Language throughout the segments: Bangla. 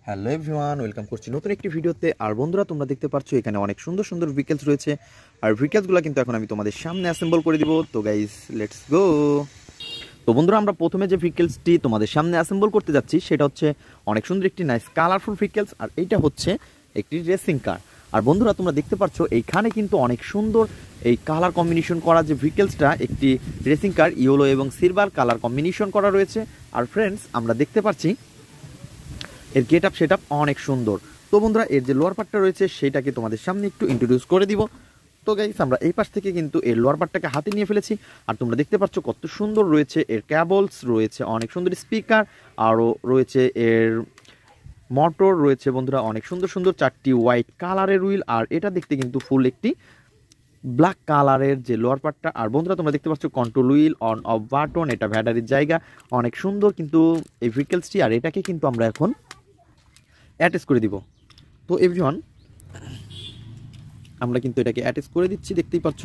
হ্যালো এভরিওয়ান, ওয়েলকাম করছি নতুন একটি ভিডিওতে। আর বন্ধুরা, তোমরা দেখতে পাচ্ছ এখানে অনেক সুন্দর সুন্দর ভেহিকেলস রয়েছে। আর ভেহিকেলসগুলো কিন্তু এখন আমি তোমাদের সামনে অ্যাসেম্বল করে দিব। তো গাইস, লেটস গো। তো বন্ধুরা, আমরা প্রথমে যে ভেহিকেলসটি তোমাদের সামনে অ্যাসেম্বল করতে যাচ্ছি সেটা হচ্ছে অনেক সুন্দর একটি নাইস কালারফুল ভেহিকেলস। আর এইটা হচ্ছে একটি রেসিং কার। আর বন্ধুরা, তোমরা দেখতে পাচ্ছ এইখানে কিন্তু অনেক সুন্দর এই কালার কম্বিনেশন করা যে ভেহিকেলসটা, একটি রেসিং কার ইয়েলো এবং সিলভার কালার কম্বিনেশন করা রয়েছে। আর ফ্রেন্ডস, আমরা দেখতে পাচ্ছি এর গেট আপ সেট আপ অনেক সুন্দর। তো বন্ধুরা, এর যে লোয়ার পার্টটা রয়েছে সেটাকে তোমাদের সামনে একটু ইন্ট্রোডিউস করে দিব। তো গাইস, আমরা এই পাশ থেকে কিন্তু এর লোয়ার পার্টটাকে হাতে নিয়ে ফেলেছি। আর তোমরা দেখতে পাচ্ছ কত সুন্দর রয়েছে এর ক্যাবলস, রয়েছে অনেক সুন্দর স্পিকার, আরও রয়েছে এর মোটর রয়েছে। বন্ধুরা, অনেক সুন্দর সুন্দর চারটি হোয়াইট কালারের হুইল। আর এটা দেখতে কিন্তু ফুল একটি ব্ল্যাক কালারের যে লোয়ার পার্টটা। আর বন্ধুরা, তোমরা দেখতে পাচ্ছ control wheel, on of button, এটা ব্যাটারির জায়গা, অনেক সুন্দর কিন্তু এই ভেহিকেলসটি। আর এটাকে কিন্তু আমরা এখন অ্যাটাচ করে দিব। তো এভরিওয়ান, আমরা কিন্তু এটাকে অ্যাটাচ করে দিচ্ছি, দেখতেই পাচ্ছ।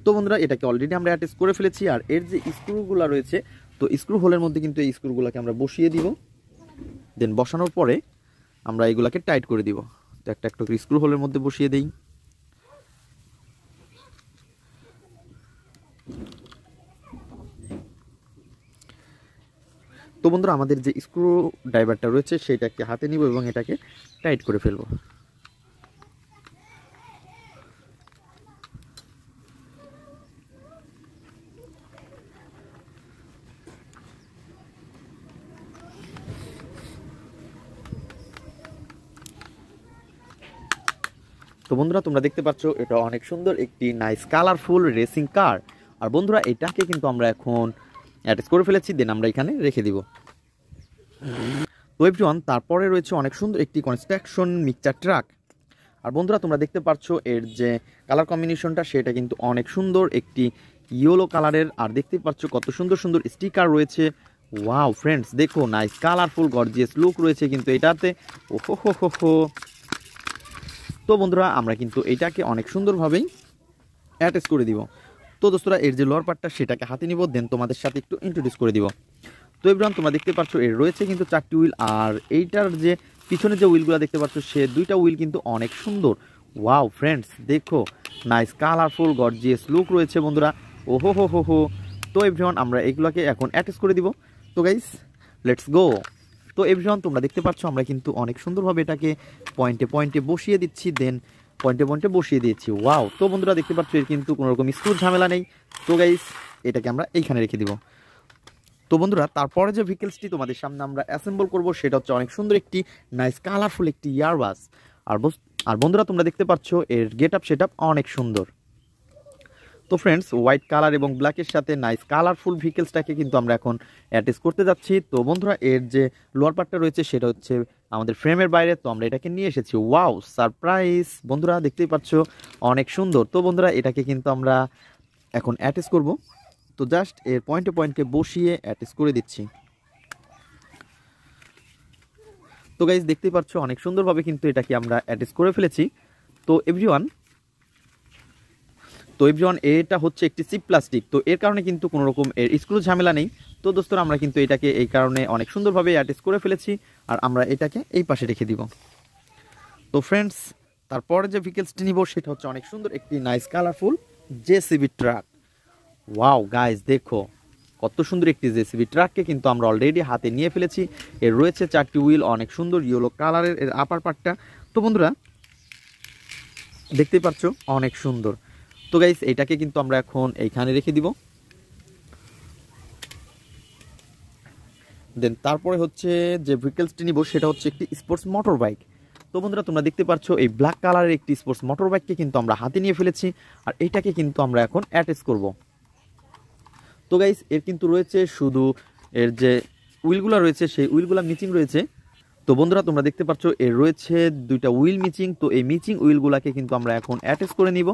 তো বন্ধুরা, এটাকে অলরেডি আমরা অ্যাটাচ করে ফেলেছি। আর এর যে স্ক্রুগুলো রয়েছে, তো স্ক্রু হোলের মধ্যে কিন্তু এই স্ক্রুগুলোকে আমরা বসিয়ে দিব। দেন বসানোর পরে আমরা এগুলাকে টাইট করে দিব। তো একটা একটা করে স্ক্রু হোলের মধ্যে বসিয়ে দেই। তো বন্ধুরা, আমাদের যে স্ক্রু ড্রাইভারটা রয়েছে সেটাকে হাতে নিব এবং এটাকে টাইট করে ফেলবো। তো বন্ধুরা, তোমরা দেখতে পাচ্ছ এটা অনেক সুন্দর একটি নাইস কালারফুল রেসিং কার। আর বন্ধুরা, এটাকে কিন্তু আমরা এখন অ্যাটাচ করে ফেলেছি। দেন আমরা এখানে রেখে দিব। তো এভরিওয়ান, তারপরে রয়েছে অনেক সুন্দর একটি কনস্ট্রাকশন মিক্সচার ট্রাক। আর বন্ধুরা, তোমরা দেখতে পাচ্ছ এর যে কালার কম্বিনেশনটা সেটা কিন্তু অনেক সুন্দর একটি ইয়েলো কালারের। আর দেখতে পাচ্ছ কত সুন্দর সুন্দর স্টিকার রয়েছে। ওয়াও ফ্রেন্ডস, দেখো নাইস কালারফুল গর্জিয়াস লুক রয়েছে কিন্তু এটাতে। ওহো হো হো হো। তো বন্ধুরা, আমরা কিন্তু এটাকে অনেক সুন্দরভাবেই অ্যাটাচ করে দিব। তো দোস্তরা, এর যে লোয়ার পার্টটা সেটাকে হাতে নিব, দেন তোমাদের সাথে একটু ইন্ট্রোডিউস করে দিব। তো এবার তোমরা দেখতে পাচ্ছ এর রয়েছে কিন্তু চারটি হুইল। আর এইটার যে পিছনে যে হুইলগুলো দেখতে পাচ্ছ সে দুইটা হুইল কিন্তু অনেক সুন্দর। ওয়াও ফ্রেন্ডস, দেখো নাইস কালারফুল গর্জিয়াস লুক রয়েছে বন্ধুরা। ওহো হো হো হো। তো এভরিওয়ান, আমরা এগুলোকে এখন অ্যাটাচ করে দিব। তো গাইস, লেটস গো। তো এভরিওয়ান, তোমরা দেখতে পাচ্ছ আমরা কিন্তু অনেক সুন্দরভাবে এটাকে পয়েন্টে পয়েন্টে বসিয়ে দিচ্ছি। দেন পয়েন্টে পয়েন্টে বসিয়ে দিয়েছি। ওয়াও। তো বন্ধুরা, দেখতে পাচ্ছ এর কিন্তু কোনো রকম স্ক্রুর ঝামেলা নেই। তো গাইস, এটাকে আমরা এইখানে রেখে দিব। তো বন্ধুরা, তারপরে যে ভেহিকেলসটি তোমাদের সামনে আমরা অ্যাসেম্বল করব সেটা হচ্ছে অনেক সুন্দর একটি নাইস কালারফুল একটি ইয়ারবাস। আর বন্ধুরা, তোমরা দেখতে পাচ্ছ এর গেট আপ সেট আপ অনেক সুন্দর। তো ফ্রেন্ডস, হোয়াইট কালার এবং ব্ল্যাকের সাথে নাইস কালারফুল ভেহিকেলসটাকে কিন্তু আমরা এখন অ্যাটাচ করতে যাচ্ছি। তো বন্ধুরা, এর যে লোয়ার পার্টটা রয়েছে সেটা হচ্ছে আমাদের ফ্রেমের বাইরে। তো আমরা এটাকে নিয়ে এসেছি। Wow surprise. বন্ধুরা, দেখতেই পাচ্ছ অনেক সুন্দর। তো বন্ধুরা, এটাকে কিন্তু আমরা এখন অ্যাটাচ করব। তো জাস্ট এর পয়েন্টে পয়েন্টে বসিয়ে অ্যাটাচ করে দিচ্ছি। তো গাইজ, দেখতেই পাচ্ছ অনেক সুন্দরভাবে কিন্তু এটাকে আমরা অ্যাটাচ করে ফেলেছি। তো এভরিওয়ান, এটা হচ্ছে একটি চিপ প্লাস্টিক। তো এর কারণে কিন্তু কোনো রকম এর স্ক্রু ঝামেলা নেই। তো দোস্তরা, আমরা কিন্তু এটাকে এই কারণে অনেক সুন্দরভাবে অ্যাটাচ করে ফেলেছি। আর আমরা এটাকে এই পাশে রেখে দিব। তো ফ্রেন্ডস, তারপরে যে ভেহিকেলসটি নিব সেটা হচ্ছে অনেক সুন্দর একটি nice colourful JCB truck. Wow guys, দেখো কত সুন্দর একটি জেসিবি ট্রাককে কিন্তু আমরা অলরেডি হাতে নিয়ে ফেলেছি। এর রয়েছে চারটি হুইল, অনেক সুন্দর ইয়েলো কালারের এর আপার পার্টটা। তো বন্ধুরা, দেখতেই পাচ্ছ অনেক সুন্দর। তো গাইজ, এটাকে কিন্তু আমরা এখন এইখানে রেখে দিব। দেন তারপরে হচ্ছে যে ভেহিকেলসটি নিব সেটা হচ্ছে একটি স্পোর্টস মোটর বাইক। তো বন্ধুরা, তোমরা দেখতে পাচ্ছ এই ব্ল্যাক কালারের একটি স্পোর্টস মোটর বাইককে কিন্তু আমরা হাতে নিয়ে ফেলেছি। আর এটাকে কিন্তু আমরা এখন অ্যাটাচ করব। তো গাইস, এর কিন্তু রয়েছে শুধু এর যে হুইলগুলো রয়েছে সেই হুইলগুলো মিচিং রয়েছে। তো বন্ধুরা, তোমরা দেখতে পাচ্ছ এর রয়েছে দুইটা হুইল মিচিং। তো এই মিচিং হুইলগুলোকে কিন্তু আমরা এখন অ্যাটাচ করে নিব।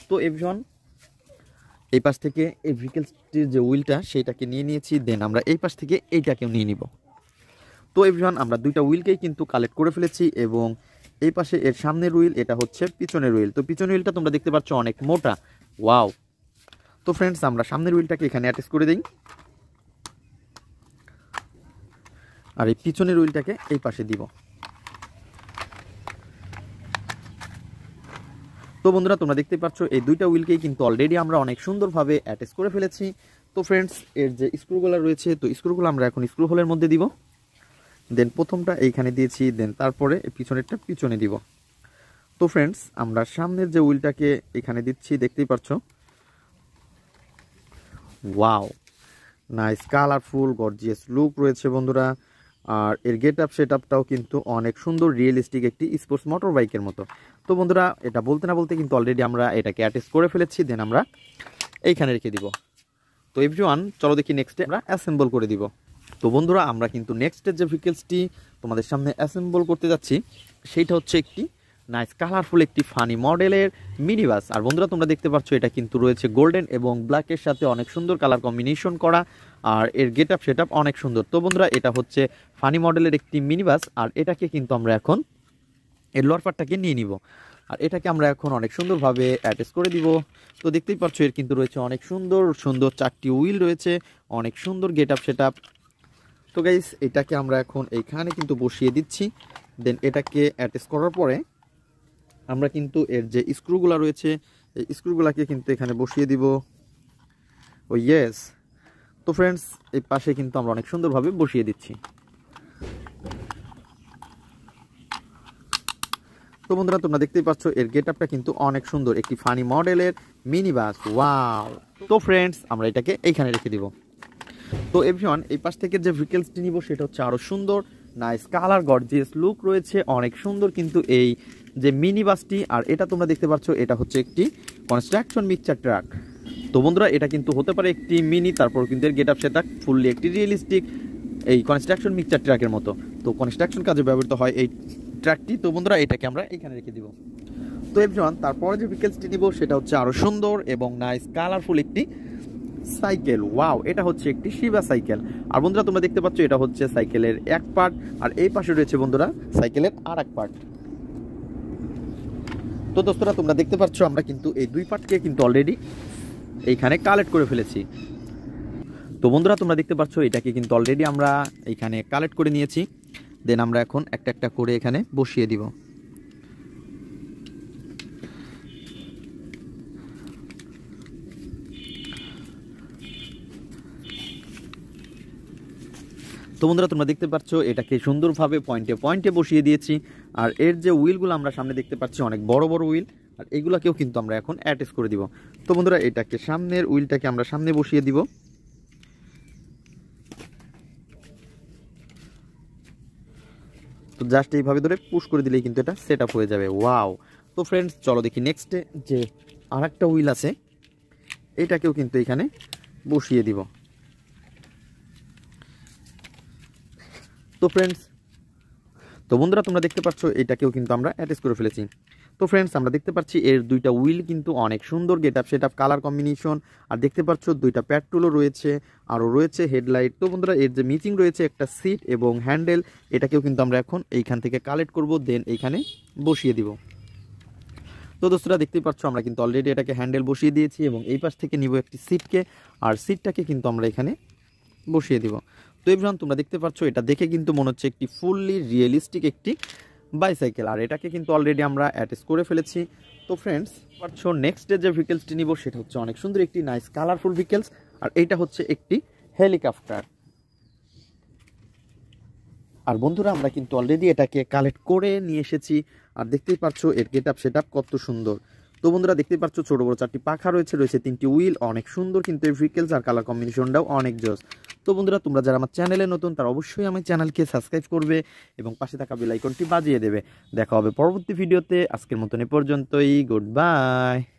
তো এভরিওয়ান, এই পাশ থেকে এই ভেহিকেলসটির যে হুইলটা সেটাকে নিয়ে নিয়েছি। দেন আমরা এই পাশ থেকে এইটাকেও নিয়ে নিব। তো এভরিওয়ান, আমরা দুইটা হুইলকেই কিন্তু কালেক্ট করে ফেলেছি। এবং এই পাশে এর সামনের হুইল, এটা হচ্ছে পিছনের হুইল। তো পিছনের হুইলটা তোমরা দেখতে পাচ্ছ অনেক মোটা। ওয়াও। তো ফ্রেন্ডস, আমরা সামনের হুইলটাকে এখানে অ্যাটাচ করে দিই। আর এই পিছনের হুইলটাকে এই পাশে দিব। তো বন্ধুরা তোমরা দেখতে পাচ্ছ এই দুইটা হুইলকেই কিন্তু অলরেডি আমরা অনেক সুন্দরভাবে অ্যাটাচ করে ফেলেছি। তো ফ্রেন্ডস এর যে স্ক্রুগুলো রয়েছে, তো স্ক্রুগুলো আমরা এখন স্ক্রু হোলের মধ্যে দিব। দেন প্রথমটা এইখানে দিয়েছি, দেন তারপরে পিছনেরটা পিছনে দিব। তো ফ্রেন্ডস আমরা সামনের যে হুইলটাকে এখানে দিচ্ছি, দেখতেই পাচ্ছ। Wow, nice colourful gorgeous look রয়েছে বন্ধুরা। আর এর গেট আপ সেট আপটাও কিন্তু অনেক সুন্দর, রিয়েলিস্টিক একটি স্পোর্টস মোটর বাইকের মতো। তো বন্ধুরা এটা বলতে না বলতে কিন্তু অলরেডি আমরা এটাকে অ্যাটাচ করে ফেলেছি, দেন আমরা এইখানে রেখে দিব। তো এভরিওয়ান চলো দেখি নেক্সটে আমরা অ্যাসেম্বল করে দিব। তো বন্ধুরা আমরা কিন্তু নেক্সটের যে ভেহিকেলসটি তোমাদের সামনে অ্যাসেম্বল করতে যাচ্ছি, সেইটা হচ্ছে একটি নাইস কালারফুল একটি ফানি মডেলের মিনি বাস। আর বন্ধুরা তোমরা দেখতে পাচ্ছ এটা কিন্তু রয়েছে গোল্ডেন এবং ব্ল্যাকের সাথে অনেক সুন্দর কালার কম্বিনেশন করা, আর এর গেট আপ সেট আপ অনেক সুন্দর। তো বন্ধুরা এটা হচ্ছে ফানি মডেলের একটি মিনি বাস, আর এটাকে কিন্তু আমরা এখন এর লোয়ার পার্টটাকে নিয়ে নিব, আর এটাকে আমরা এখন অনেক সুন্দরভাবে অ্যাটাচ করে দিব। তো দেখতেই পাচ্ছ এর কিন্তু রয়েছে অনেক সুন্দর সুন্দর 4টি হুইল রয়েছে, অনেক সুন্দর গেট আপ সেট আপ। তো গাইস এটাকে আমরা এখন এইখানে কিন্তু বসিয়ে দিচ্ছি। দেন এটাকে অ্যাটাচ করার পরে আমরা কিন্তু এর যে স্ক্রুগুলো রয়েছে, এই স্ক্রুগুলোকে কিন্তু এখানে বসিয়ে দিব। ও ইয়েস। তো ফ্রেন্ডস এই পাশে কিন্তু আমরা অনেক সুন্দরভাবে বসিয়ে দিচ্ছি। তো বন্ধুরা তোমরা দেখতেই পাচ্ছ এর গেট আপটা কিন্তু অনেক সুন্দর, একটি ফানি মডেলের মিনি বাস। ওয়াও। তো ফ্রেন্ডস আমরা এটাকে এইখানে রেখে দিব। তো এভরিওয়ান এই পাশ থেকে যে ভেহিকেলসটি নিব সেটা হচ্ছে আরও সুন্দর, নাইস কালার গর্জিয়াস লুক রয়েছে, অনেক সুন্দর কিন্তু এই যে মিনি বাসটি। আর এটা তোমরা দেখতে পাচ্ছ এটা হচ্ছে একটি কনস্ট্রাকশন মিক্সচার ট্রাক। তো বন্ধুরা এটা কিন্তু হতে পারে একটি মিনি, তারপর কিন্তু এর গেট আপ সেটা ফুললি একটি রিয়েলিস্টিক এই কনস্ট্রাকশন মিক্সচার ট্রাকের মতো। তো কনস্ট্রাকশন কাজে ব্যবহৃত হয় এই ট্রাকটি। তো বন্ধুরা এটাকে আমরা এখানে রেখে দিব। তো এভরিওয়ান তারপরে যে ভেহিকেলসটি নিব সেটা হচ্ছে আরও সুন্দর এবং নাইস কালারফুল একটি সাইকেল। ওয়াও, এটা হচ্ছে একটি শিবা সাইকেল। আর বন্ধুরা তোমরা দেখতে পাচ্ছ এটা হচ্ছে সাইকেলের এক পার্ট, আর এই পাশে রয়েছে বন্ধুরা সাইকেলের আর এক পার্ট। তো দোস্তরা তোমরা দেখতে পাচ্ছ আমরা কিন্তু এই দুই পার্টকে কিন্তু অলরেডি এইখানে কালেক্ট করে ফেলেছি। তো বন্ধুরা তোমরা দেখতে পাচ্ছ এটাকে কিন্তু অলরেডি আমরা এইখানে কালেক্ট করে নিয়েছি। দেন আমরা এখন একটা একটা করে এখানে বসিয়ে দিব। তো বন্ধুরা তোমরা দেখতে পাচ্ছ এটাকে সুন্দরভাবে পয়েন্টে পয়েন্টে বসিয়ে দিয়েছি। আর এর যে হুইলগুলো আমরা সামনে দেখতে পাচ্ছি অনেক বড় বড় হুইল, আর এইগুলোকেও কিন্তু আমরা এখন অ্যাটাচ করে দিব। তো বন্ধুরা এটাকে সামনের হুইলটাকে আমরা সামনে বসিয়ে দিব। তো জাস্ট এইভাবে ধরে পুশ করে দিলেই কিন্তু এটা সেট আপ হয়ে যাবে। ওয়াও। তো ফ্রেন্ডস চলো দেখি নেক্সটে যে আর একটা হুইল আছে এটাকেও কিন্তু এখানে বসিয়ে দিব। তো ফ্রেন্ডস তো বন্ধুরা তোমরা দেখতে পাচ্ছ এটাকেও কিন্তু আমরা অ্যাটাচ করে ফেলেছি। তো ফ্রেন্ডস আমরা দেখতে পাচ্ছি এর দুইটা হুইল কিন্তু অনেক সুন্দর getup setup colour combination. আর দেখতে পাচ্ছ দুইটা পেট্রোলও রয়েছে, আরও রয়েছে হেডলাইট। তো বন্ধুরা এর যে মিচিং রয়েছে একটা সিট এবং হ্যান্ডেল, এটাকেও কিন্তু আমরা এখন এইখান থেকে কালেক্ট করব, দেন এইখানে বসিয়ে দিব। তো দোস্তরা দেখতেই পাচ্ছ আমরা কিন্তু অলরেডি এটাকে হ্যান্ডেল বসিয়ে দিয়েছি এবং এই পাশ থেকে নিব একটি সিটকে, আর সিটটাকে কিন্তু আমরা এখানে বসিয়ে দিব। তো এভরিওয়ান তোমরা দেখতে পাচ্ছ এটা দেখে কিন্তু মনে হচ্ছে একটি ফুললি রিয়েলিস্টিক একটি বাইসাইকেল, আর এটাকে কিন্তু অলরেডি আমরা অ্যাটাচ করে ফেলেছি। তো ফ্রেন্ডস পাচ্ছ নেক্সট যে ভেহিকেলসটি নিব সেটা হচ্ছে অনেক সুন্দর একটি নাইস কালারফুল ভেহিকেলস, আর এইটা হচ্ছে একটি হেলিকপ্টার। আর বন্ধুরা আমরা কিন্তু অলরেডি এটাকে কালেক্ট করে নিয়ে এসেছি, আর দেখতেই পাচ্ছ এর গেট আপ সেট আপ কত সুন্দর। তো বন্ধুরা দেখতেই পাচ্ছ ছোট বড় 4টি পাখা রয়েছে, রয়েছে 3টি হুইল, অনেক সুন্দর কিন্তু এই ভেহিকেলস, আর কালার কম্বিনেশনটাও অনেক জোস। তো বন্ধুরা তোমরা যারা আমার চ্যানেলে নতুন তারা অবশ্যই আমার চ্যানেলকে সাবস্ক্রাইব করবে এবং পাশে থাকা বেল আইকনটি বাজিয়ে দেবে। দেখা হবে পরবর্তী ভিডিওতে। আজকের মতন এ পর্যন্তই, গুড বাই।